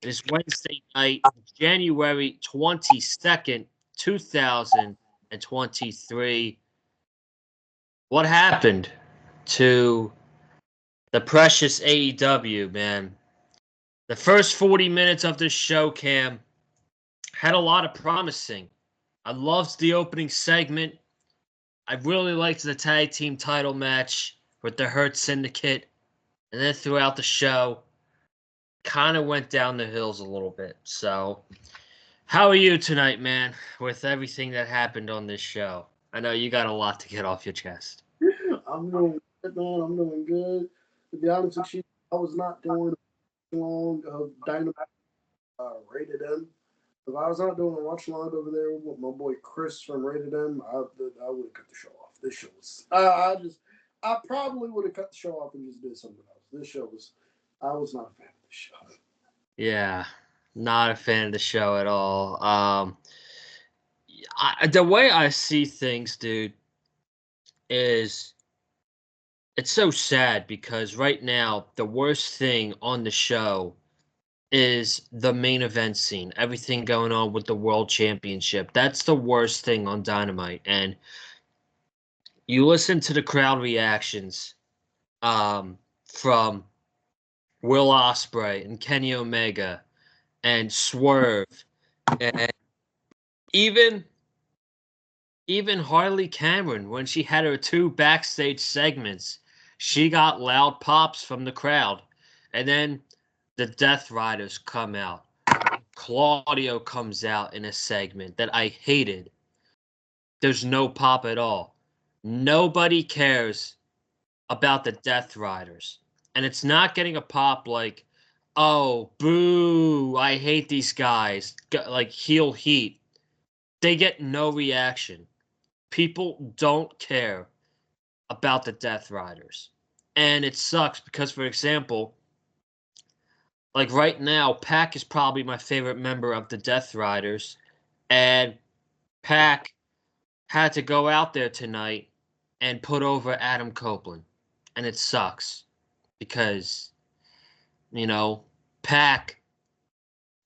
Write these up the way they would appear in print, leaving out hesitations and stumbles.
It is Wednesday night, January 22nd, 2023. What happened to the precious AEW, man? The first 40 minutes of this show, Cam, had a lot of promising. I loved the opening segment. I really liked the tag team title match with the Hurt Syndicate. And then throughout the show, kind of went down the hills a little bit. So, how are you tonight, man, with everything that happened on this show? I know you got a lot to get off your chest. I'm doing good, man. I'm doing good. To be honest with you, I was not doing long of Dynamite Rated M. If I was not doing a watch along over there with my boy Chris from Rated M, I would have cut the show off. This show was, I probably would have cut the show off and just did something else. This show was, I was not a fan of this show. Yeah, not a fan of the show at all. The way I see things, dude, is it's so sad because right now the worst thing on the show is the main event scene. Everything going on with the World Championship. That's the worst thing on Dynamite. And you listen to the crowd reactions from Will Ospreay and Kenny Omega and Swerve and even even Harley Cameron when she had her two backstage segments, she got loud pops from the crowd. And then the Death Riders come out. Claudio comes out in a segment that I hated. There's no pop at all. Nobody cares about the Death Riders. And it's not getting a pop like, oh, boo, I hate these guys, like heel heat. They get no reaction. People don't care about the Death Riders. And it sucks because, for example, like right now, Pac is probably my favorite member of the Death Riders. And Pac had to go out there tonight and put over Adam Copeland. And it sucks because, you know, Pac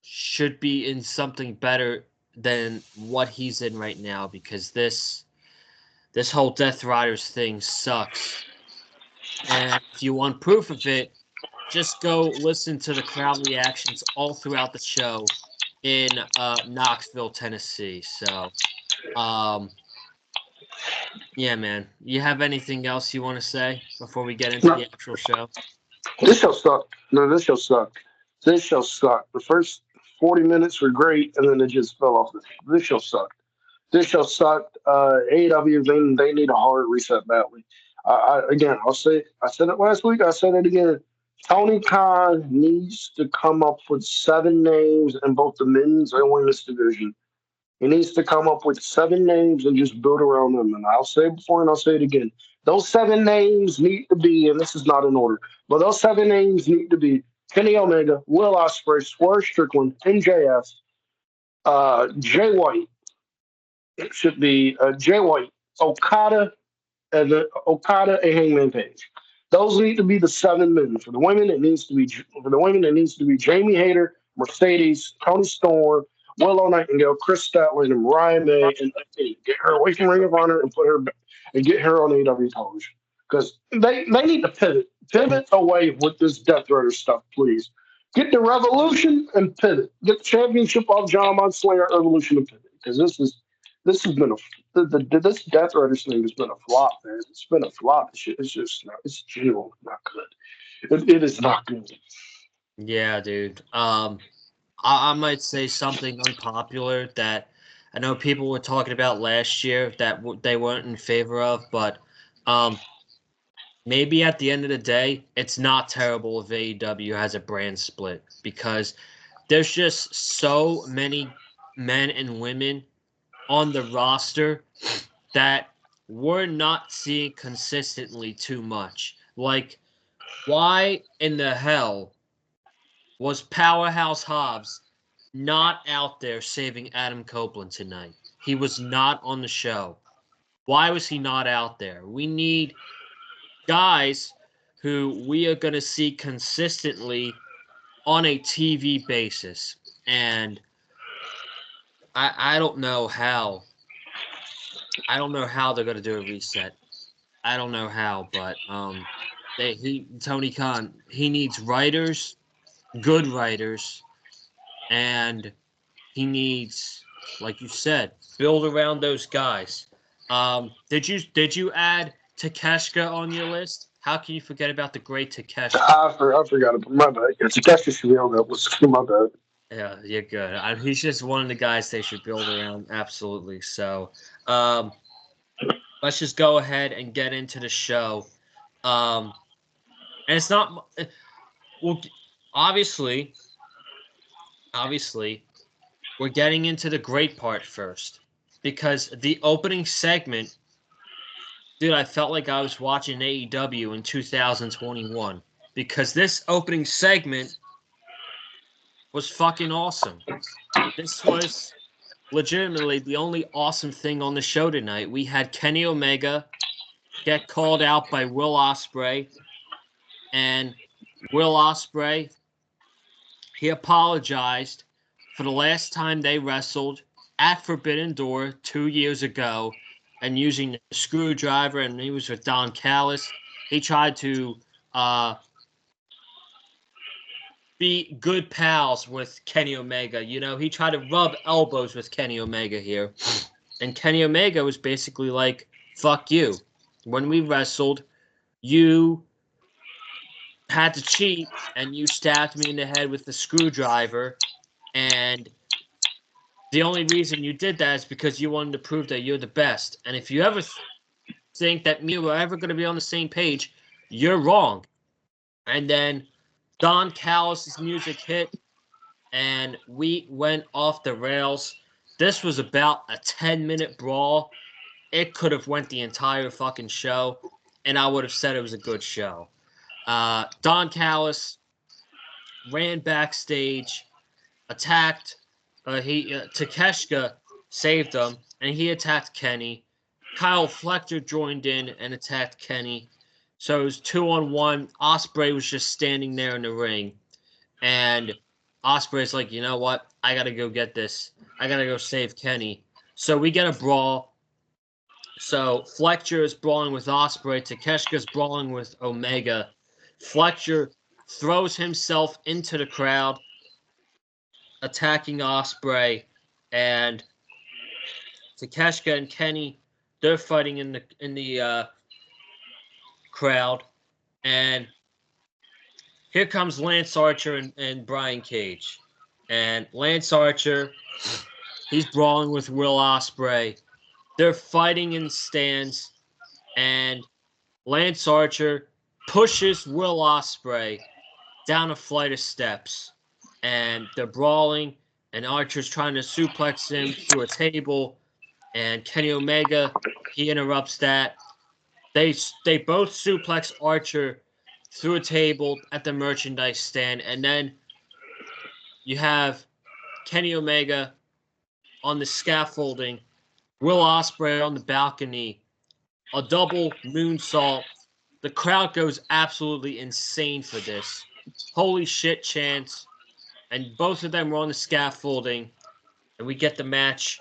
should be in something better than what he's in right now because this whole Death Riders thing sucks. And if you want proof of it, just go listen to the crowd reactions all throughout the show in Knoxville, Tennessee. So, um, yeah, man. You have anything else you want to say before we get into No, the actual show? this show sucked. No, this show sucked. This show sucked. The first 40 minutes were great, and then it just fell off. This show sucked. This show sucked. AEW, they need a hard reset badly. Again, I said it last week. I said it again. Tony Khan needs to come up with 7 names in both the men's and women's division. He needs to come up with 7 names and just build around them. And I'll say it before and I'll say it again. Those 7 names need to be, and this is not in order, but those 7 names need to be Kenny Omega, Will Ospreay, Swerve Strickland, MJF, Jay White. It should be Jay White, Okada, Okada and Hangman Page. Those need to be the 7 men. For the women, it needs to be Jamie Hayter, Mercedes, Tony Storm, Willow Nightingale, Chris Statler, and Ryan May, and get her away from Ring of Honor and put her back, and get her on AW television because they need to pivot away with this Death Rider stuff, please. Get the Revolution and pivot. Get the championship off John Moxley or Revolution and pivot because this has been this Death Rider thing has been a flop, man. It's been a flop. It's just not. It's genuinely not good. It is not good. Yeah, dude. I might say something unpopular that I know people were talking about last year that they weren't in favor of, but um, maybe at the end of the day, it's not terrible if AEW has a brand split because there's just so many men and women on the roster that we're not seeing consistently too much. Like, why in the hell was Powerhouse Hobbs not out there saving Adam Copeland tonight? He was not on the show. Why was he not out there? We need guys who we are going to see consistently on a TV basis. And I don't know how. I don't know how they're gonna do a reset. I don't know how, but Tony Khan, he needs writers, good writers, and he needs, like you said, build around those guys. Did you add Takeshka on your list? How can you forget about the great Takeshka? I forgot about my bad. It's a catch issue on that was my bad. Yeah, you're good. He's just one of the guys they should build around. Absolutely. So, um, let's just go ahead and get into the show. And it's not well. Obviously, obviously, we're getting into the great part first because the opening segment, dude, I felt like I was watching AEW in 2021 because this opening segment was fucking awesome. This was legitimately the only awesome thing on the show tonight. We had Kenny Omega get called out by Will Ospreay, and Will Ospreay, he apologized for the last time they wrestled at Forbidden Door 2 years ago, and using the screwdriver, and he was with Don Callis. He tried to be good pals with Kenny Omega. You know, he tried to rub elbows with Kenny Omega here. And Kenny Omega was basically like, fuck you. When we wrestled, you had to cheat and you stabbed me in the head with the screwdriver. And the only reason you did that is because you wanted to prove that you're the best. And if you ever think that me and you are ever going to be on the same page, you're wrong. And then Don Callis' music hit, and we went off the rails. This was about a 10-minute brawl. It could have went the entire fucking show, and I would have said it was a good show. Don Callis ran backstage, attacked. Takeshka saved him, and he attacked Kenny. Kyle Fletcher joined in and attacked Kenny. So it was 2-on-1. Ospreay was just standing there in the ring. And Ospreay's like, you know what? I got to go get this. I got to go save Kenny. So we get a brawl. So Fletcher is brawling with Ospreay. Takeshka's brawling with Omega. Fletcher throws himself into the crowd, attacking Ospreay. And Takeshka and Kenny, they're fighting in the crowd, and here comes Lance Archer and Brian Cage. And Lance Archer, he's brawling with Will Ospreay. They're fighting in stands, and Lance Archer pushes Will Ospreay down a flight of steps, and they're brawling, and Archer's trying to suplex him through a table, and Kenny Omega, he interrupts that. They both suplex Archer through a table at the merchandise stand, and then you have Kenny Omega on the scaffolding, Will Ospreay on the balcony, a double moonsault. The crowd goes absolutely insane for this. Holy shit chants. And both of them were on the scaffolding, and we get the match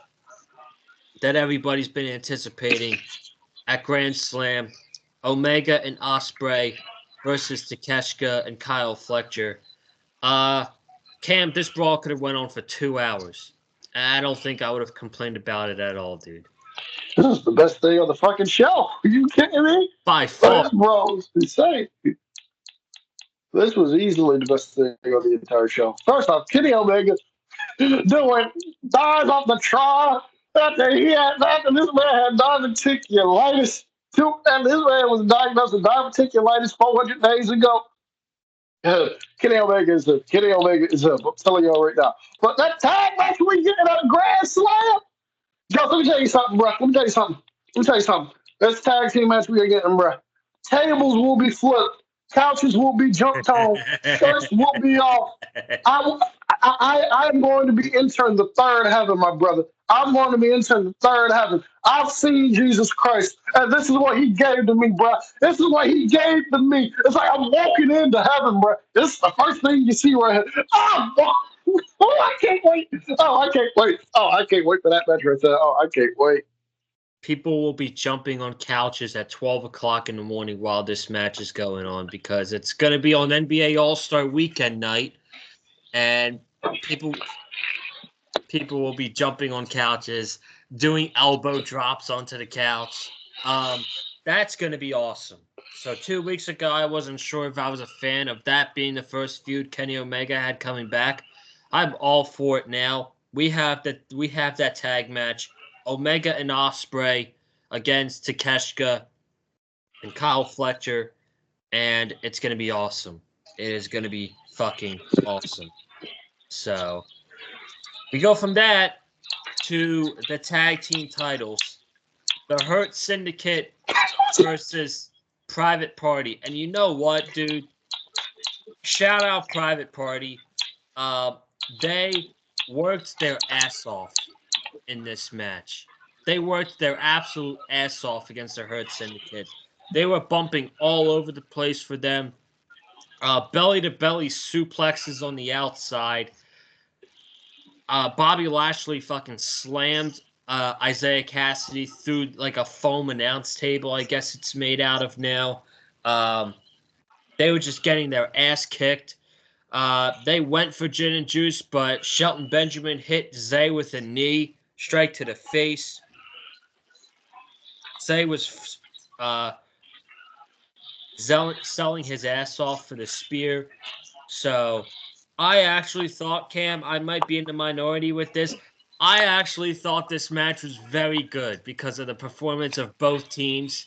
that everybody's been anticipating at Grand Slam. Omega and Ospreay versus Takeshka and Kyle Fletcher. Cam, this brawl could have went on for 2 hours. I don't think I would have complained about it at all, dude. This is the best thing on the fucking show. Are you kidding me? By far. This brawl was insane. This was easily the best thing on the entire show. First off, Kenny Omega doing dives off the trough after this man had diverticulitis. And this man was diagnosed with diverticulitis 400 days ago. Kenny Omega is up. I'm telling y'all right now. But that tag match we getting at Grand Slam. Joe, let me tell you something, bro. Let me tell you something. This tag team match we are getting, bro. Tables will be flipped. Couches will be jumped on. Shirts will be off. I am going to be entering the third heaven, my brother. I'm going to be entering the third heaven. I've seen Jesus Christ, and this is what he gave to me, bro. This is what he gave to me. It's like I'm walking into heaven, bro. This is the first thing you see right here. Oh, oh, I can't wait. Oh, I can't wait. Oh, I can't wait for that match right there. Oh, I can't wait. People will be jumping on couches at 12 o'clock in the morning while this match is going on because it's going to be on NBA All-Star Weekend night, and people will be jumping on couches, doing elbow drops onto the couch. That's going to be awesome. So 2 weeks ago, I wasn't sure if I was a fan of that being the first feud Kenny Omega had coming back. I'm all for it now. We have that tag match, Omega and Ospreay against Takeshita and Kyle Fletcher, and it's going to be awesome. It is going to be fucking awesome. So we go from that to the tag team titles. The Hurt Syndicate versus Private Party. And you know what, dude? Shout out Private Party. They worked their ass off in this match. They worked their absolute ass off against the Hurt Syndicate. They were bumping all over the place for them. Belly-to-belly suplexes on the outside. Bobby Lashley fucking slammed Isaiah Cassidy through like a foam announce table, I guess it's made out of now. They were just getting their ass kicked. They went for gin and juice, but Shelton Benjamin hit Zay with a knee, straight to the face. Zay was selling his ass off for the spear. So I actually thought, Cam, I might be in the minority with this. I actually thought this match was very good because of the performance of both teams.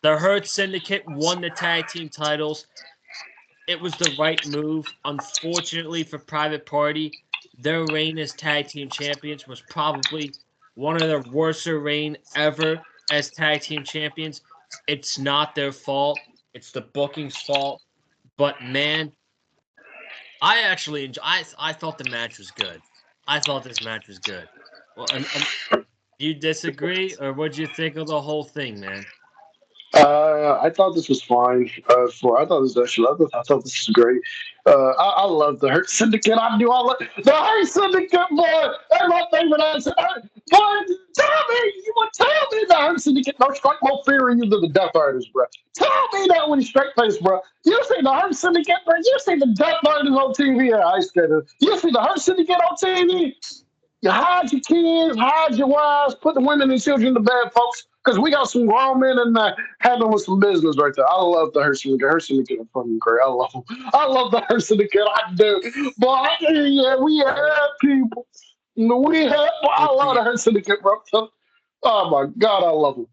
The Hurt Syndicate won the tag team titles. It was the right move. Unfortunately for Private Party, their reign as tag team champions was probably one of the worst reign ever as tag team champions. It's not their fault. It's the booking's fault. But man, I actually I thought the match was good. I thought this match was good. Well, do you disagree, or what'd you think of the whole thing, man? I thought this was fine. I thought this was actually. I thought this was great. I love the Hurt Syndicate. I do. I love the Hurt Syndicate, boy. They're my favorite. Boy, tell me, you want tell me the Hurt Syndicate don't strike more fear in you than the Death Riders, bro. Tell me that when you straight face, bro. You see the Hurt Syndicate, bro. You see the Death Riders on TV at Ice Skater. You see the Hurt Syndicate on TV. You hide your kids, hide your wives, put the women and children to bed, folks, because we got some grown men in there handling some business right there. I love the Hershey Syndicate. Hershey Syndicate are fucking great. I love them. I love the Hershey Syndicate. I do. But yeah, we have people. We have. I love the Hershey Syndicate, bro. Oh my God, I love them.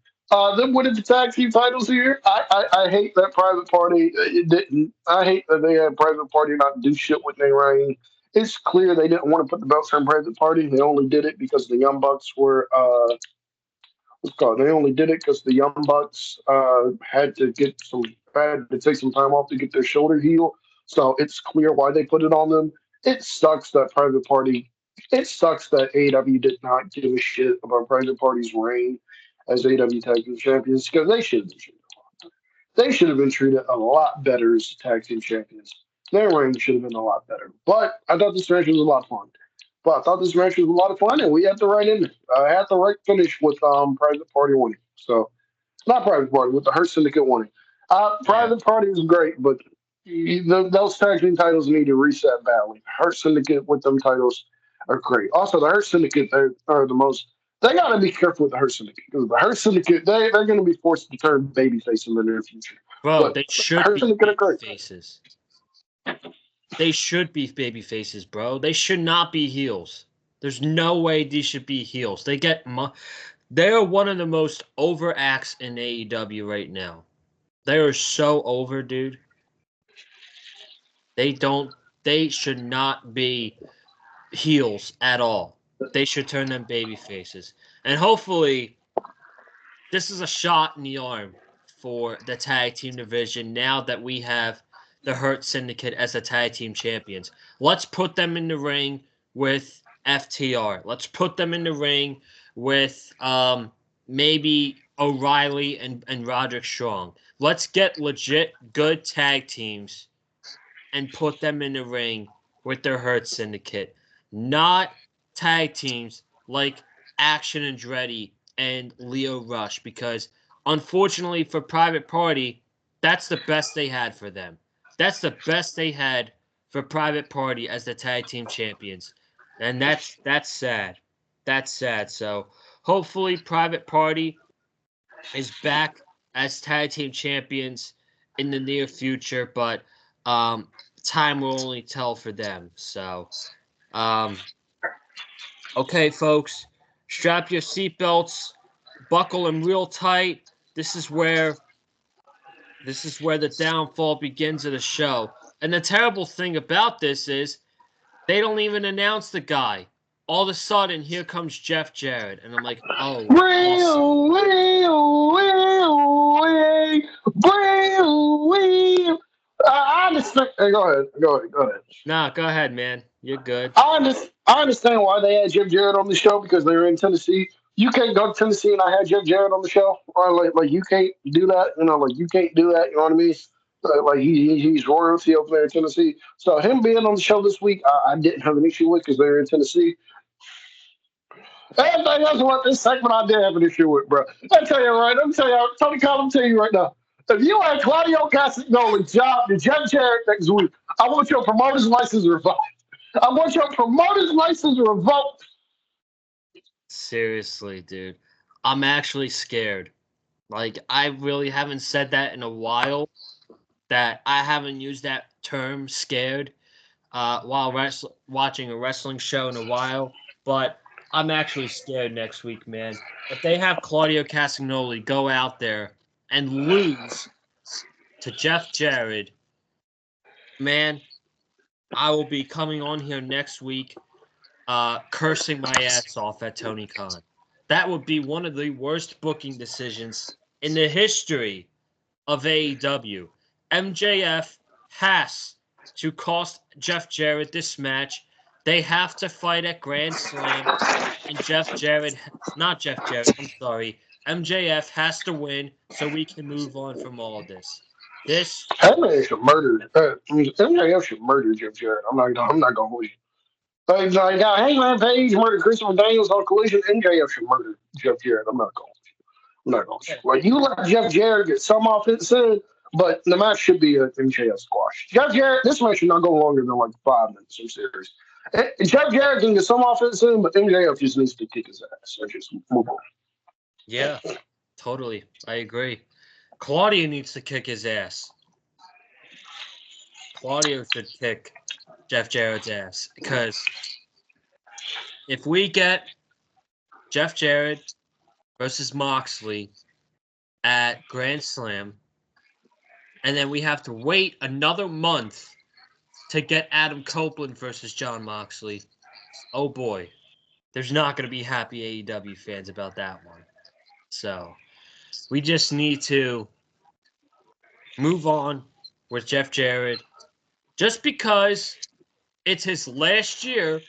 Then winning the tag team titles here. I hate that Private Party. It didn't. I hate that they had Private Party not do shit with their reign. It's clear they didn't want to put the belts on Private Party. They only did it because the Young Bucks were what's it called. They only did it because the Young Bucks had to take some time off to get their shoulder healed. So it's clear why they put it on them. It sucks that Private Party. It sucks that AEW did not give a shit about Private Party's reign as AEW Tag Team Champions because they should have been treated a lot better as tag team champions. Their reign should have been a lot better. But I thought this match was a lot of fun. And we had the right ending. I had the right finish with Private Party winning. So not Private Party, with the Hurt Syndicate winning. Private Party is great, but those tag team titles need to reset badly. Hurt Syndicate with them titles are great. Also, the Hurt Syndicate are the most. They got to be careful with the Hurt Syndicate because the Hurt Syndicate they're going to be forced to turn babyface in the near future. Bro, But they should Hurt be Syndicate are great. faces. They should be baby faces, bro. They should not be heels. There's no way these should be heels. They are one of the most over acts in AEW right now. They are so over, dude. They should not be heels at all. They should turn them baby faces. And hopefully this is a shot in the arm for the tag team division now that we have the Hurt Syndicate as the tag team champions. Let's put them in the ring with FTR. Let's put them in the ring with maybe O'Reilly and Roderick Strong. Let's get legit good tag teams and put them in the ring with their Hurt Syndicate. Not tag teams like Action Andretti and Leo Rush, because unfortunately for Private Party, that's the best they had for them. That's the best they had for Private Party as the tag team champions. And that's sad. That's sad. So hopefully Private Party is back as tag team champions in the near future, but time will only tell for them. So, okay, folks, strap your seatbelts, buckle them real tight. This is where the downfall begins of the show. And the terrible thing about this is they don't even announce the guy. All of a sudden, here comes Jeff Jarrett, and I'm like, oh, awesome. I understand. Hey, go ahead. Nah, go ahead, man. You're good. I understand why they had Jeff Jarrett on the show because they were in Tennessee. You can't go to Tennessee and I had Jeff Jarrett on the show. Or like you can't do that. Like you can't do that. You know what I mean? Like he's royalty over there in Tennessee. So him being on the show this week, I didn't have an issue with because they were in Tennessee. Everything else about this segment, I did have an issue with, bro. I'm telling you, Khan, I'm telling you right now. If you had Claudio Castagnoli job to Jeff Jarrett next week, I want your promoter's license revoked. I want your promoter's license revoked. Seriously, dude. I'm actually scared. Like, I really haven't said that in a while. That I haven't used that term, scared, while watching a wrestling show in a while. But I'm actually scared next week, man. If they have Claudio Castagnoli go out there and lose to Jeff Jarrett, man, I will be coming on here next week cursing my ass off at Tony Khan. That would be one of the worst booking decisions in the history of AEW. MJF has to cost Jeff Jarrett this match. They have to fight at Grand Slam, and MJF has to win so we can move on from all this. MJF should murder. MJF should murder Jeff Jarrett. I'm not gonna hold you. Like Hangman Page murdered Christopher Daniels on Collision. MJF should murder Jeff Jarrett. I'm not gonna. Like you let Jeff Jarrett get some offense in, but the match should be a MJF squash. Jeff Jarrett, this match should not go longer than like 5 minutes. I'm serious. Jeff Jarrett can get some offense in, but MJF just needs to kick his ass. So just move on. Yeah, totally. I agree. Claudio needs to kick his ass. Claudio should kick Jeff Jarrett's ass, because if we get Jeff Jarrett versus Moxley at Grand Slam, and then we have to wait another month to get Adam Copeland versus Jon Moxley, oh boy, there's not going to be happy AEW fans about that one. So we just need to move on with Jeff Jarrett. Just because it's his last year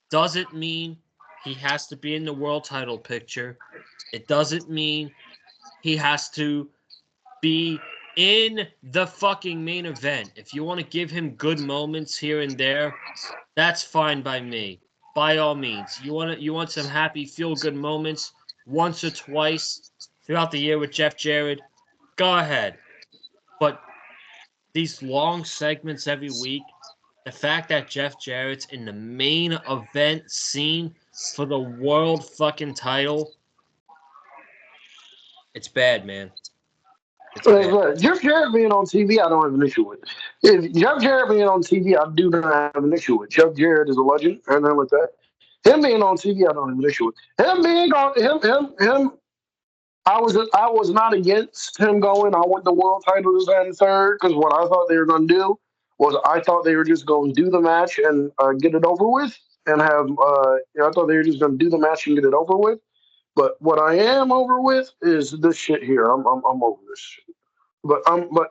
doesn't mean he has to be in the world title picture. It doesn't mean he has to be in the fucking main event. If you want to give him good moments here and there, that's fine by me. By all means. You want some happy feel-good moments once or twice throughout the year with Jeff Jarrett, go ahead. But these long segments every week, the fact that Jeff Jarrett's in the main event scene for the world fucking title, it's bad, man. Jeff Jarrett being on TV, I don't have an issue with. If Jeff Jarrett being on TV, I do not have an issue with. Jeff Jarrett is a legend, and then with that, him being on TV, I don't have an issue with. Him being on him. I was not against him going. I want the world title this and third, because what I thought they were going to do was I thought they were just going to do the match and get it over with, and have. I thought they were just going to do the match and get it over with. But what I am over with is this shit here. I'm over this shit. But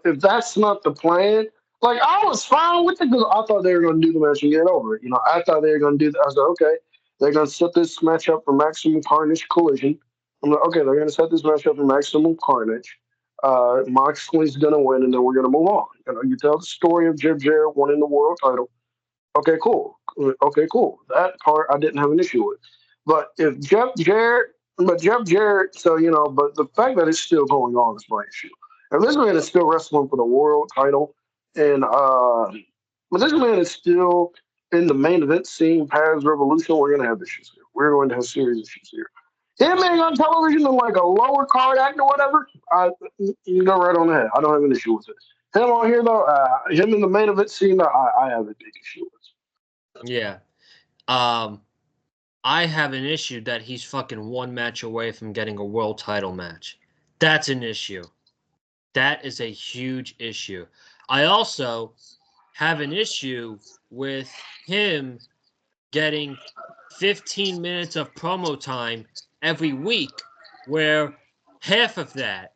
if that's not the plan, like I was fine with it because I thought they were going to do the match and get over it. I thought they were going to do that. I was like, okay. They're gonna set this match up for Maximum Carnage Collision. I'm like, okay, they're gonna set this match up for Maximum Carnage. Moxley's gonna win, and then we're gonna move on. You tell the story of Jeff Jarrett winning the world title. Okay, cool. Okay, cool. That part I didn't have an issue with. But if Jeff Jarrett, so but the fact that it's still going on is my issue. If this man is still wrestling for the world title, and but this man is still in the main event scene, past Revolution, we're gonna have issues here. We're going to have serious issues here. Him being on television in like a lower card act or whatever, you go right on ahead. I don't have an issue with it. Him on here though, him in the main event scene, I have a big issue with. Yeah. I have an issue that he's fucking one match away from getting a world title match. That's an issue. That is a huge issue. I also have an issue with him getting 15 minutes of promo time every week, where half of that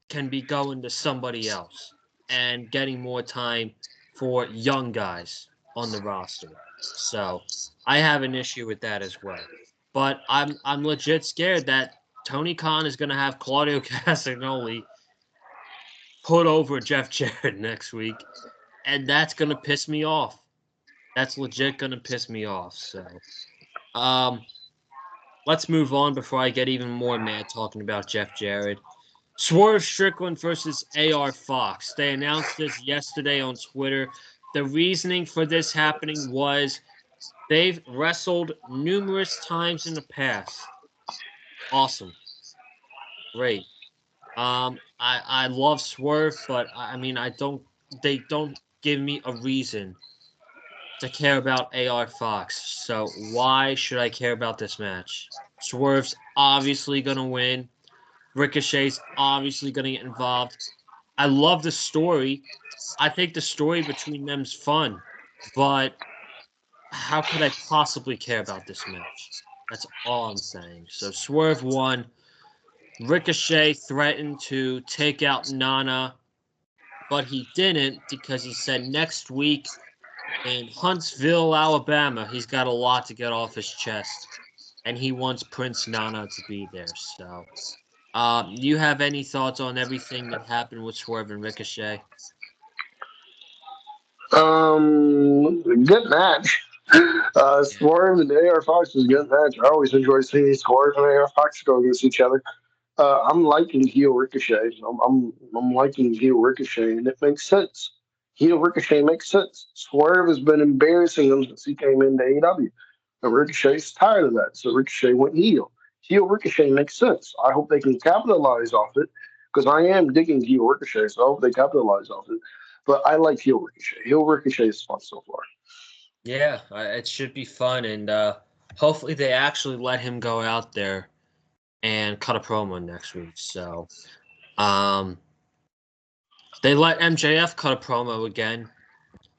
can be going to somebody else and getting more time for young guys on the roster. So I have an issue with that as well. But I'm legit scared that Tony Khan is going to have Claudio Castagnoli put over Jeff Jarrett next week, and that's going to piss me off. That's legit going to piss me off. So, let's move on before I get even more mad talking about Jeff Jarrett. Swerve Strickland versus AR Fox. They announced this yesterday on Twitter. The reasoning for this happening was they've wrestled numerous times in the past. Awesome. Great. I love Swerve, but I mean they don't give me a reason to care about AR Fox. So why should I care about this match? Swerve's obviously gonna win. Ricochet's obviously gonna get involved. I love the story. I think the story between them's fun, but how could I possibly care about this match? That's all I'm saying. So Swerve won. Ricochet threatened to take out Nana, but he didn't because he said next week in Huntsville, Alabama, he's got a lot to get off his chest, and he wants Prince Nana to be there. So, you have any thoughts on everything that happened with Swerve and Ricochet? Good match. Yeah. Swerve and AR Fox was a good match. I always enjoy seeing Swerve and AR Fox go against each other. I'm liking heel Ricochet. I'm liking heel Ricochet, and it makes sense. Heel Ricochet makes sense. Swerve has been embarrassing him since he came into AEW, and Ricochet's tired of that, so Ricochet went heel. Heel Ricochet makes sense. I hope they can capitalize off it because I am digging heel Ricochet, so I hope they capitalize off it. But I like heel Ricochet. Heel Ricochet is fun so far. Yeah, it should be fun, and hopefully they actually let him go out there and cut a promo next week. So, um, they let MJF cut a promo again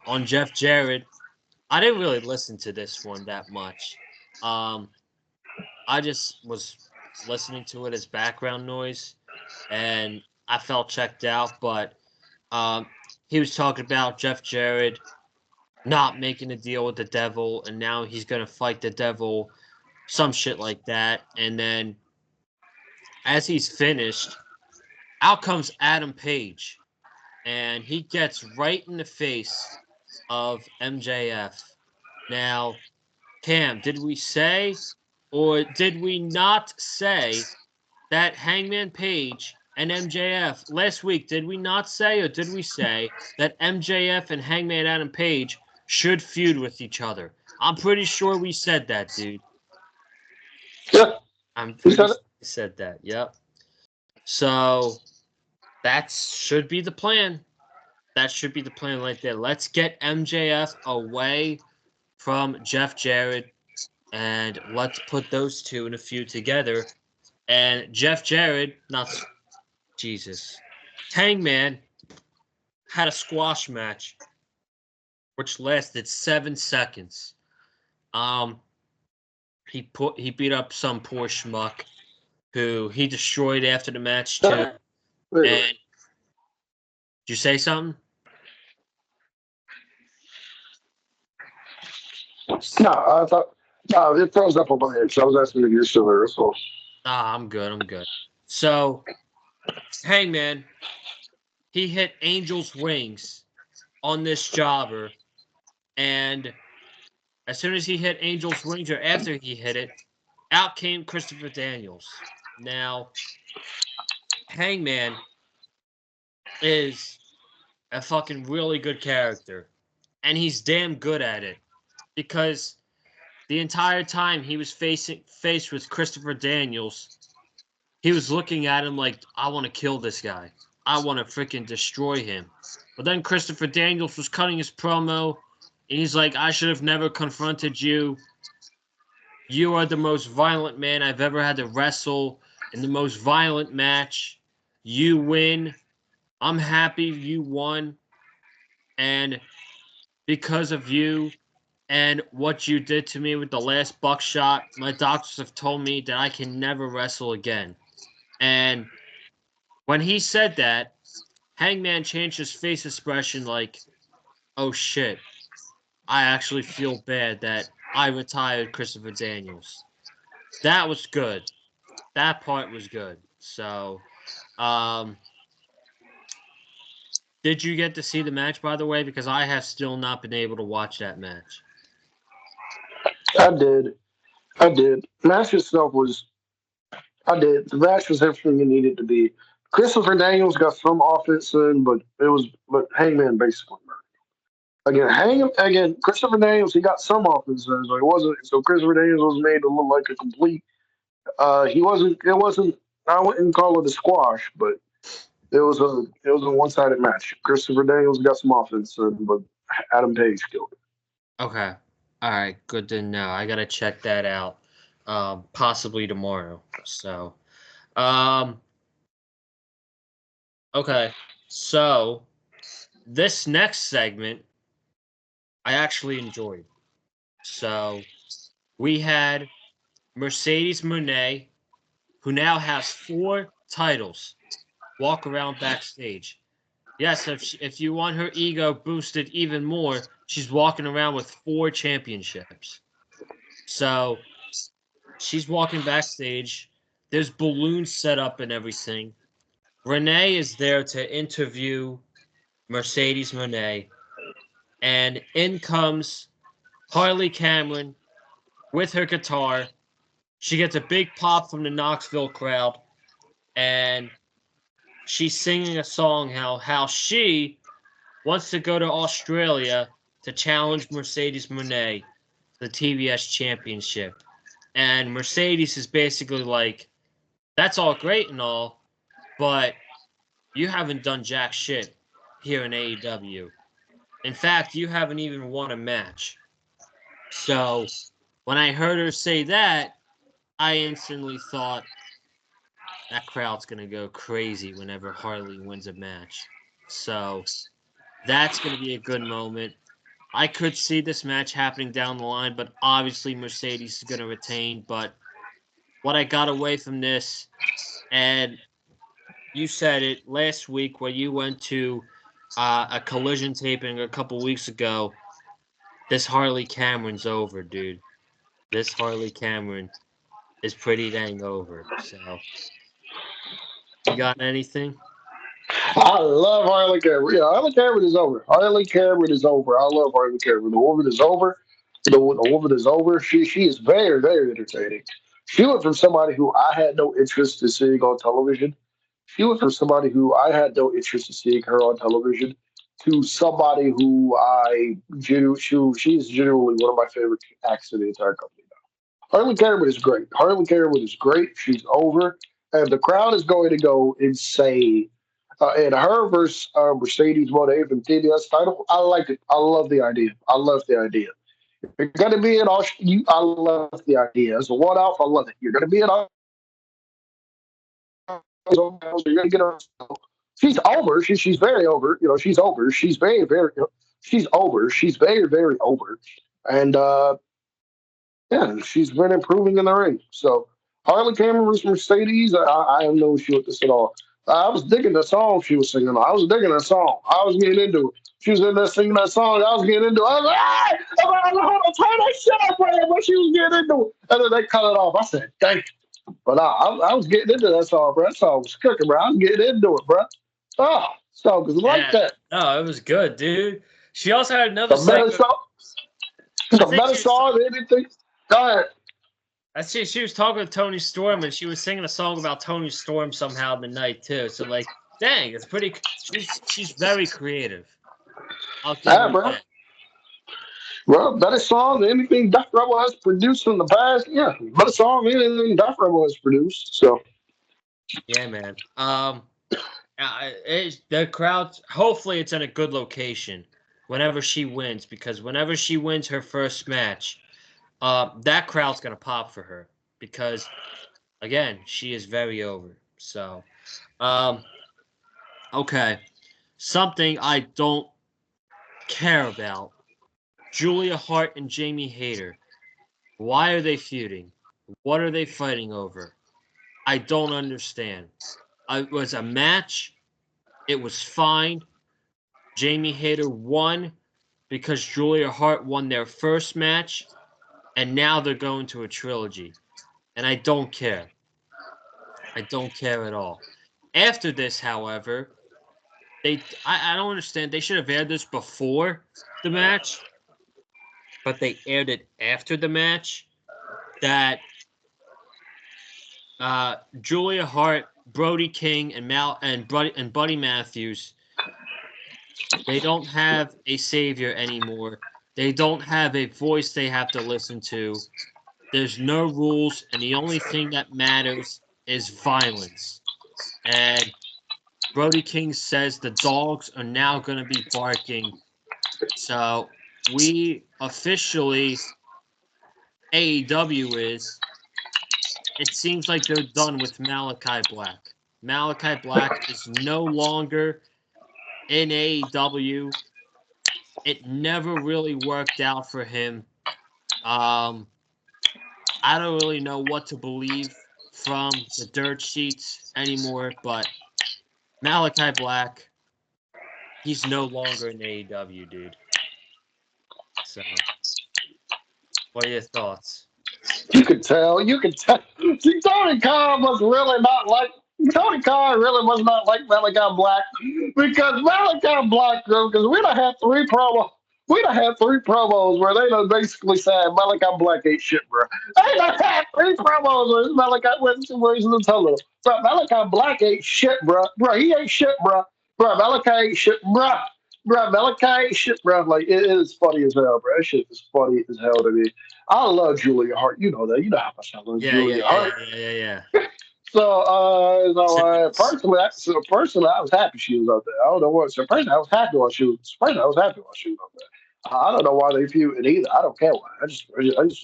on Jeff Jarrett. I didn't really listen to this one that much. I just was listening to it as background noise, and I felt checked out. But he was talking about Jeff Jarrett not making a deal with the devil, and now he's gonna fight the devil, some shit like that. And then as he's finished, out comes Adam Page, and he gets right in the face of MJF. Now, Cam, did we say or did we not say that Hangman Page and MJF last week? Did we not say or did we say that MJF and Hangman Adam Page should feud with each other? I'm pretty sure we said that, dude. Yeah, I'm he pretty said sure it. we said that. Yep. So that should be the plan. That should be the plan right there. Let's get MJF away from Jeff Jarrett, and let's put those two in a feud together. And Jeff Jarrett, not Jesus, Hangman had a squash match which lasted 7 seconds. Um, he beat up some poor schmuck who he destroyed after the match too. Wait. And did you say something? No, I thought. It throws up on my head, so I was asking if you're still there. So I'm good. I'm good. So, Hangman, he hit Angel's Wings on this jobber, and as soon as he hit Angel's Wings, or after he hit it, out came Christopher Daniels. Now, Hangman is a fucking really good character, and he's damn good at it because the entire time he was faced with Christopher Daniels, he was looking at him like, I want to kill this guy. I want to freaking destroy him. But then Christopher Daniels was cutting his promo, and he's like, I should have never confronted you. You are the most violent man I've ever had to wrestle in the most violent match. You win. I'm happy you won. And because of you and what you did to me with the last buckshot, my doctors have told me that I can never wrestle again. And when he said that, Hangman changed his face expression like, oh shit, I actually feel bad that I retired Christopher Daniels. That was good. That part was good. So, um, did you get to see the match, by the way? Because I have still not been able to watch that match. I did. I did. Match itself was. I did. The match was everything it needed to be. Christopher Daniels got some offense in, but Hangman basically. Again, Christopher Daniels, he got some offense in, so it wasn't. So Christopher Daniels was made to look like a complete. He wasn't. It wasn't. I wouldn't call it a squash, but it was a one sided match. Christopher Daniels got some offense in, but Adam Page killed it. Okay. All right. Good to know. I gotta check that out. Possibly tomorrow. So, um, okay. So this next segment I actually enjoyed. So we had Mercedes Moné, who now has 4 titles, walk around backstage. Yes, if you want her ego boosted even more, she's walking around with 4 championships. So she's walking backstage. There's balloons set up and everything. Renee is there to interview Mercedes Moné, and in comes Harley Cameron with her guitar. She gets a big pop from the Knoxville crowd, and she's singing a song how she wants to go to Australia to challenge Mercedes Moné to the TBS Championship. And Mercedes is basically like, that's all great and all, but you haven't done jack shit here in AEW. In fact, you haven't even won a match. So when I heard her say that, I instantly thought that crowd's going to go crazy whenever Harley wins a match. So that's going to be a good moment. I could see this match happening down the line, but obviously Mercedes is going to retain. But what I got away from this, and you said it last week when you went to a collision taping a couple weeks ago, this Harley Cameron's over, dude. This Harley Cameron is pretty dang over. So, you got anything? I love Harley Cameron. Yeah, Harley Cameron is over. Harley Cameron is over. I love Harley Cameron. The woman is over. The woman is over. She is very very entertaining. She went from somebody who I had no interest in seeing on television. She went from somebody who I had no interest in seeing her on television to somebody who she is genuinely one of my favorite acts in the entire company. Harley Cameron is great. Harley Cameron is great. She's over, and the crowd is going to go insane. And her versus Mercedes Moné for the TBS title, I like it. I love the idea. I love the idea. You're going to be in Australia. I love the idea. As a one off, I love it. You're going to be in Australia. You're going to get her. She's over. She's very over. She's over. She's very, very, she's over. She's very, very over. And yeah, she's been improving in the ring. So Harley Cameron versus Mercedes, I have no issue with this at all. I was digging the song she was singing. I was digging the song. I was getting into it. She was in there singing that song. I was getting into it. I was like, ah! Hold on, turn that shit up right when she was getting into it. And then they cut it off. I said, "Thank you." But I was getting into that song, bro. That song was cooking, bro. I was getting into it, bro. Oh, song was like Yeah. that. No, it was good, dude. She also had another The better segment. song, I the think better she was. song than anything. Go ahead. I see she was talking to Tony Storm, and she was singing a song about Tony Storm somehow in the night too. So like, dang, it's pretty. She's very creative. I'll give Yeah, her bro. that. Well, better song than anything Duff Rebel has produced in the past. Yeah, better song than anything Duff Rebel has produced. So, Yeah, man. The crowd. Hopefully, it's in a good location whenever she wins, because whenever she wins her first match, that crowd's gonna pop for her because again, she is very over. So, um, okay, something I don't care about. Julia Hart and Jamie Hayter. Why are they feuding? What are they fighting over? I don't understand. It was a match. It was fine. Jamie Hayter won because Julia Hart won their first match, and now they're going to a trilogy. And I don't care. I don't care at all. After this, however, I don't understand. They should have aired this before the match, but they aired it after the match. That Julia Hart, Brody King, and Buddy Matthews, they don't have a savior anymore. They don't have a voice they have to listen to. There's no rules, and the only thing that matters is violence. And Brody King says the dogs are now going to be barking. So we officially, AEW is, it seems like they're done with Malachi Black. Malachi Black is no longer in AEW. It never really worked out for him. Um, I don't really know what to believe from the dirt sheets anymore, but Malachi Black, he's no longer in AEW, dude. So, what are your thoughts? you could tell. You could tell. See, Tony Khan was really not like. Tony Khan really was not like Malachi Black because Malachi Black, because we done had three promos. We done had three promos where they done basically said Malachi Black ain't shit, bro. They done had three promos where Malachi where he's telling them, bro, Malachi Black ain't shit, bro. Bro, he ain't shit, bro. Bro, Malachi ain't shit, bro. Bro, Malachi ain't shit, bro. Like, it is funny as hell, bro. That shit is funny as hell to me. I love Julia Hart. You know that. You know how much I love Yeah, yeah, Julia yeah, Hart. yeah, yeah, yeah. Simmons. Personally, I was happy she was out there. I don't know what. So personally, I was happy while she was. Personally, I was happy while she was out there. I don't know why they feuded either. I don't care why. I just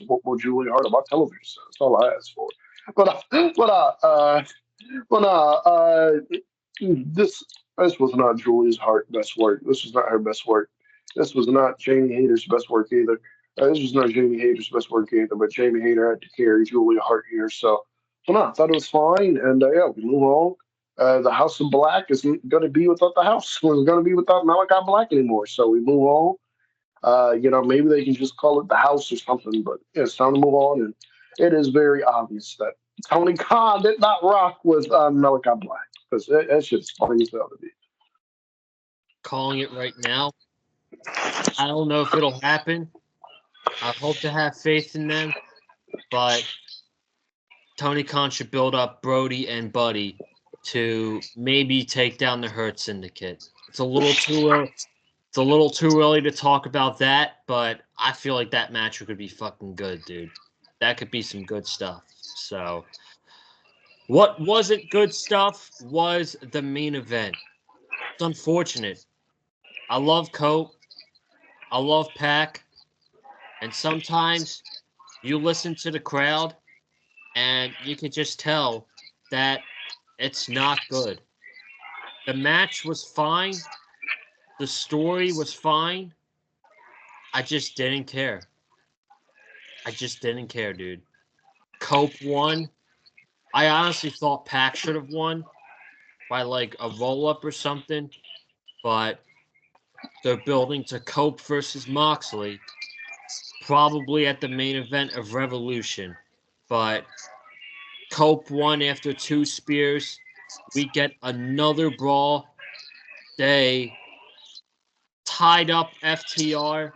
want more Julia Hart on my television set. That's all I ask for. But but this was not Julia's Hart best work. This was not her best work. This was not Jamie Hayter's best work either. This was not Jamie Hayter's best work either. But Jamie Hayter had to carry Julia Hart here, so well, no, I thought it was fine, and yeah, we move on. The House of Black isn't going to be without the House. It's going to be without Malachi Black anymore. So we move on. Maybe they can just call it the House or something, but yeah, it's time to move on. And it is very obvious that Tony Khan did not rock with Malachi Black because that shit's funny as hell to me. Calling it right now. I don't know if it'll happen. I hope to have faith in them, but Tony Khan should build up Brody and Buddy to maybe take down the Hurt Syndicate. It's a little too early. It's a little too early to talk about that, but I feel like that match could be fucking good, dude. That could be some good stuff. So, what wasn't good stuff was the main event. It's unfortunate. I love Cope. I love Pac. And sometimes you listen to the crowd and you can just tell that it's not good. The match was fine. The story was fine. I just didn't care. I just didn't care, dude. Cope won. I honestly thought Pac should have won by like a roll up or something, but they're building to Cope versus Moxley. probably at the main event of Revolution, but Cope won after 2 spears. We get another brawl. They tied up FTR.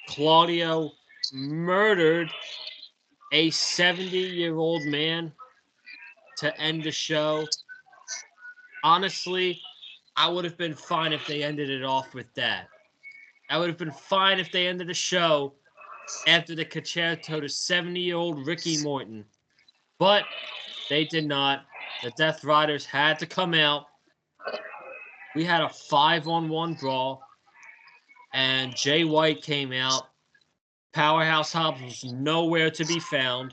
Claudio murdered a 70-year-old man to end the show. Honestly, I would have been fine if they ended it off with that. I would have been fine if they ended the show after the concerto to 70-year-old Ricky Morton. But they did not. The Death Riders had to come out. We had a 5-on-1 brawl, and Jay White came out. Powerhouse Hobbs was nowhere to be found,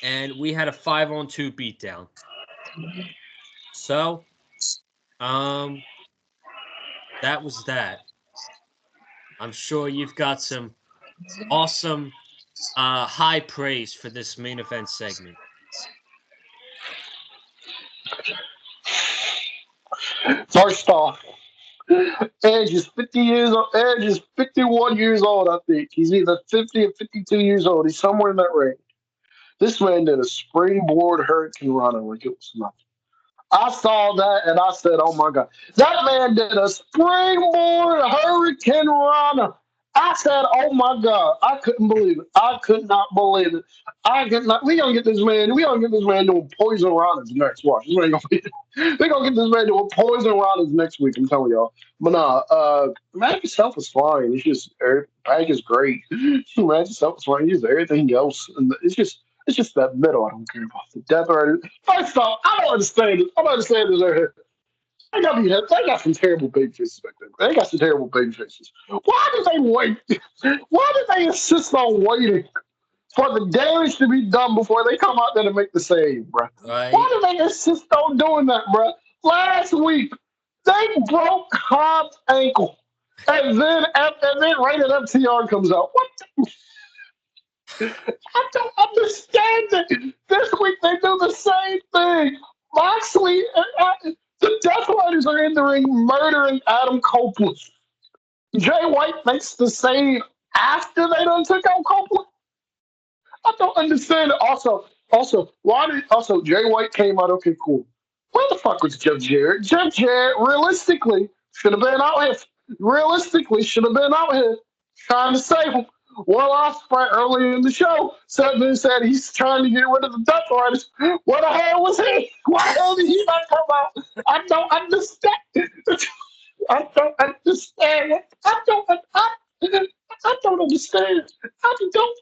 and we had a 5-on-2 beatdown. So, that was that. I'm sure you've got some awesome high praise for this main event segment. First off, Edge is 50 years old. Edge is 51 years old, I think. He's either 50 or 52 years old. He's somewhere in that range. This man did a springboard hurricane runner like it was nothing. I saw that and I said, oh my God. That man did a springboard hurricane runner. I said, oh my God. I couldn't believe it. I could not believe it. I could not. We gonna get this man doing poison runners next. Watch. We gonna get this man doing poison runners next week. I'm telling y'all. But nah, match itself was fine. It's just match is great. Match itself was fine. It's just everything else. And it's just that middle I don't care about. The Death Riders. First off, I don't understand this. I don't understand this right here. They got some terrible big faces back there. They got some terrible big faces. Why did they wait? Why did they insist on waiting for the damage to be done before they come out there to make the save, bro? Right. Why did they insist on doing that, bro? Last week, they broke Hobbs' ankle. And then Rated FTR comes out. What the? I don't understand it. This week they do the same thing. Moxley, the Death Riders are in the ring murdering Adam Copeland. Jay White makes the save after they done took out Copeland. I don't understand it. Also, Jay White came out. Okay, cool. Where the fuck was Jeff Jarrett? Jeff Jarrett realistically should have been out here. Trying to save him. Will Ospreay earlier in the show said he's trying to get rid of the Death Riders. Where the hell was he? Why the hell did he not come out? I don't understand. I don't understand. I don't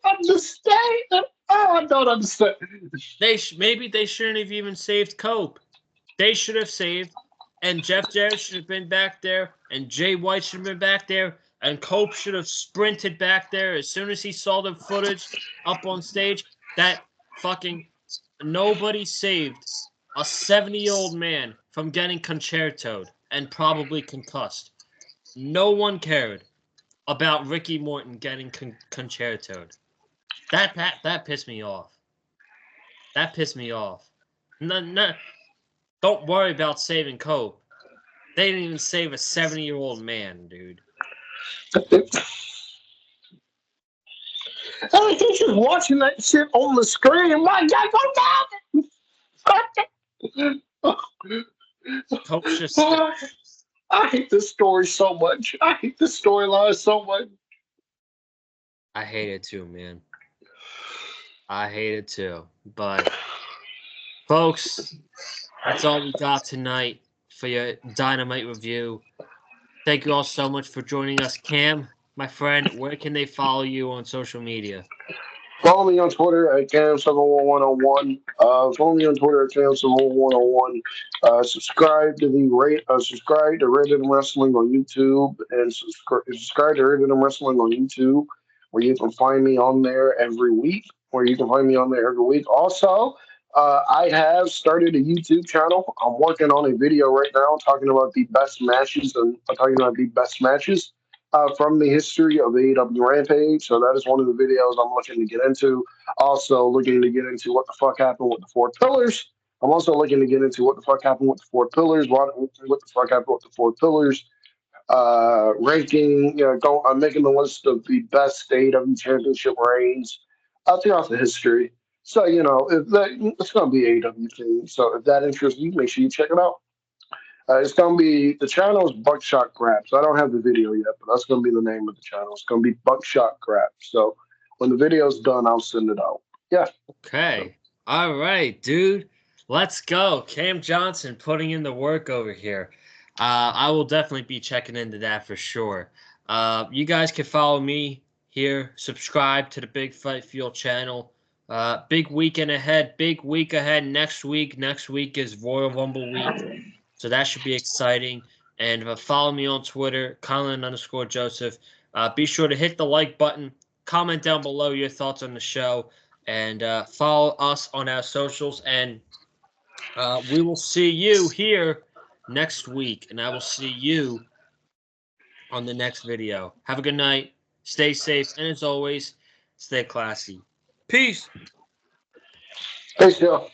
understand. Oh, I don't understand. Maybe they shouldn't have even saved Cope. They should have saved, and Jeff Jarrett should have been back there, and Jay White should have been back there, and Cope should have sprinted back there as soon as he saw the footage up on stage. That fucking nobody saved a 70-year-old man from getting concertoed and probably concussed. No one cared about Ricky Morton getting concertoed. That pissed me off. That pissed me off. No, don't worry about saving Cope. They didn't even save a 70-year-old man, dude. I think just watching that shit on the screen. My God, Cope's just. I hate this story so much. I hate this storyline so much. I hate it too, man. I hate it too. But, folks, that's all we got tonight for your Dynamite review. Thank you all so much for joining us. Cam, my friend, where can they follow you on social media? Follow me on Twitter at Cam71101. Follow me on Twitter at Cam71101. Subscribe to Reddit and Wrestling on YouTube, and subscribe to Reddit and Wrestling on YouTube, where you can find me on there every week. Also, I have started a YouTube channel. I'm working on a video right now talking about the best matches from the history of AEW Rampage. So that is one of the videos I'm looking to get into. Also looking to get into what the fuck happened with the Four Pillars. I'm also looking to get into what the fuck happened with the Four Pillars. What the fuck happened with the Four Pillars. ranking. I'm making the list of the best AEW championship reigns throughout the history. So if it's going to be AEW thing. So if that interests you, make sure you check it out. It's going to be the channel is Buckshot Grabs. I don't have the video yet, but that's going to be the name of the channel. It's going to be Buckshot Grabs. So when the video's done, I'll send it out. Yeah. Okay. All right, dude. Let's go. Cam Johnson putting in the work over here. I will definitely be checking into that for sure. You guys can follow me here. Subscribe to the Big Fight Fuel channel. Big weekend ahead. Big week ahead next week. Next week is Royal Rumble week. So that should be exciting. And follow me on Twitter, Colin_Joseph. Be sure to hit the like button. Comment down below your thoughts on the show. And follow us on our socials. And we will see you here next week. And I will see you on the next video. Have a good night. Stay safe. And as always, stay classy. Peace. Thanks, Joe.